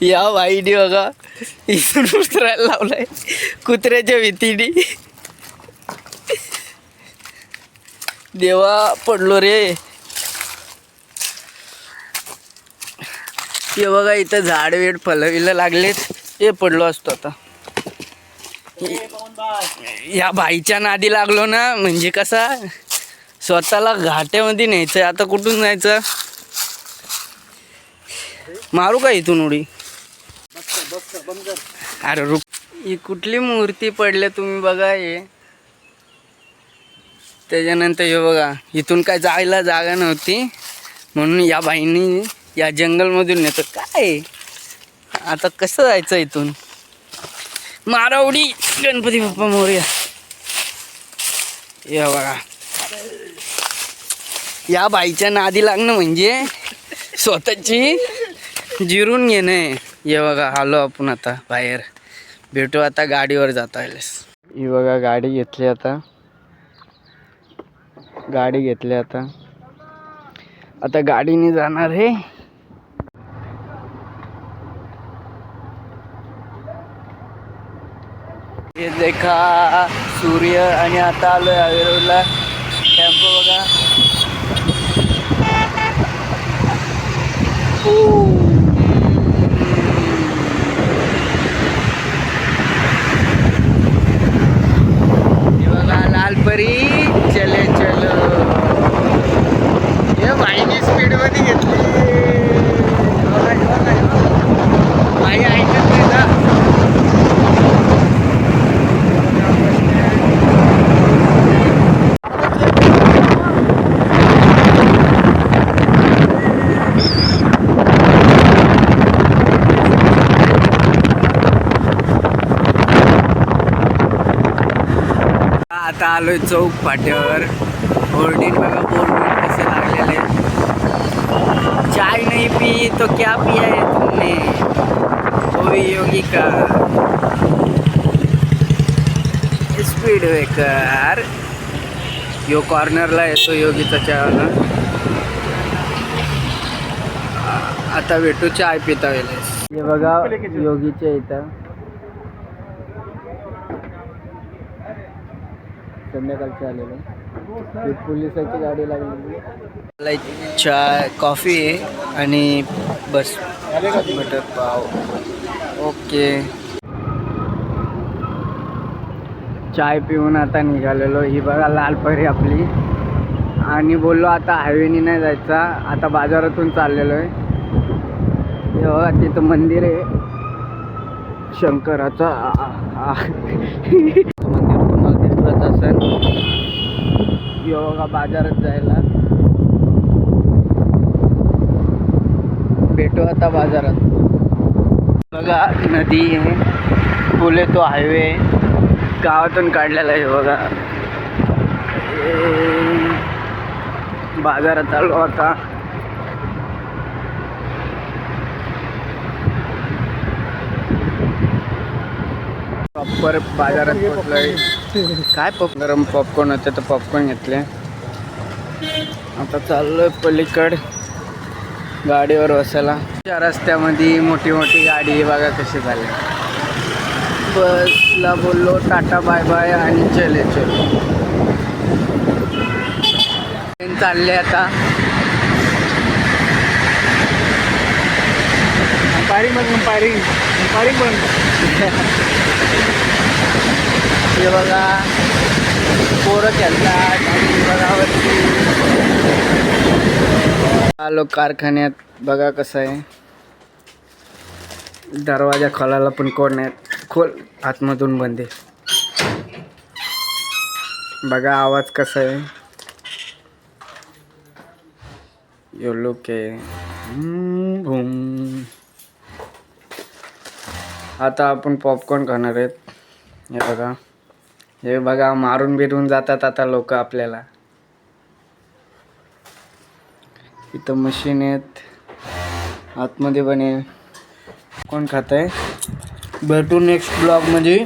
या बाईने बघा इथून उतरायला लावलाय कुत्र्याच्या भीतीने. देवा पडलो रे. हे बघा इथं झाड वेड फलविलं लागलेत. हे पडलो असतो आता. या बाईच्या नादी लागलो ना म्हणजे कसा स्वतःला घाट्यामध्ये न्यायचं. आता कुठून जायचं. मारू का इथून उडी. अरे रुक. ही कुठली मूर्ती पडले तुम्ही बघा. हे त्याच्यानंतर हे बघा इथून काय जायला जागा नव्हती म्हणून या बाईंनी या जंगलमधून नेतो. काय आता कसं जायचं इथून. मारा उडी. गणपती बाप्पा मोरया. हे बघा या बाईच्या नादी लागणं म्हणजे स्वतःची जिरून घेणं. हे बघा आलो आपण आता बाहेर. भेटू आता गाडीवर जाता येईलच. ही बघा गाडी घेतली आता. गाडी घेतली आता. आता गाडीने जाणार आहे. हे देखा सूर्य. आणि आता आलोय आवेरोला. टेम्पो बघा. हे बघा लालपरी चले चलो. हे बाईने स्पीड मध्ये घेतली. बाई ऐकत नाही ना. आता आलोय चौक फाट्यावर. होर्डिंग बघा बोर्ड कसे लागलेले. चाय नहीं पी तो क्या पिया है तुमने ओवी योगी का स्पीड ब्रेकर. यो कॉर्नरला येतो योगीचा चहाला. आता भेटू चाय पिता वेळेस. हे बघा योगीच्या इथं संध्याकाळची आलेलं. पोलिसाची गाडी लागलेली. चाय कॉफी आहे आणि बस बटर पाव. ओके चाय पिऊन आता निघालेलो. ही बघा लालपरी आपली. आणि बोललो आता हायवेनी नाही जायचा. आता बाजारातून चाललेलो आहे. हे बघा तिथं मंदिर आहे शंकराचा. योगा बाजारात जायला. भेटू आता बाजारात. बघा नदी आहे. पुल आहे तो हायवे गावातून काढलेला आहे. बघा बाजारात आलो आता. प्रॉपर बाजारात पोचलोय. काय गरम पॉपकॉर्न होते तर पॉपकॉर्न घेतले. आता चाललोय पलीकड गाडीवर बसायला. त्या रस्त्यामध्ये मोठी मोठी गाडी बघा कशी झाली. बसला बोललो टाटा बाय बाय आणि चले चलो. चालले आता. पारिंग पण हे बघा पोरं खेळतात. आलो कारखान्यात. बघा कसं आहे. दरवाजा खोलायला पण कोण नाही. खोल आतमधून बंद आहे. बघा आवाज कसा आहे. यो लोक आहे. आता आपण पॉपकॉर्न खाणार आहेत. हे बघा. हे बघा मारून बिरून जातात आता लोक आपल्याला. इथं मशीन आहेत आतमध्ये पण आहे. कोण खात आहे. भेटू नेक्स्ट ब्लॉग मध्ये.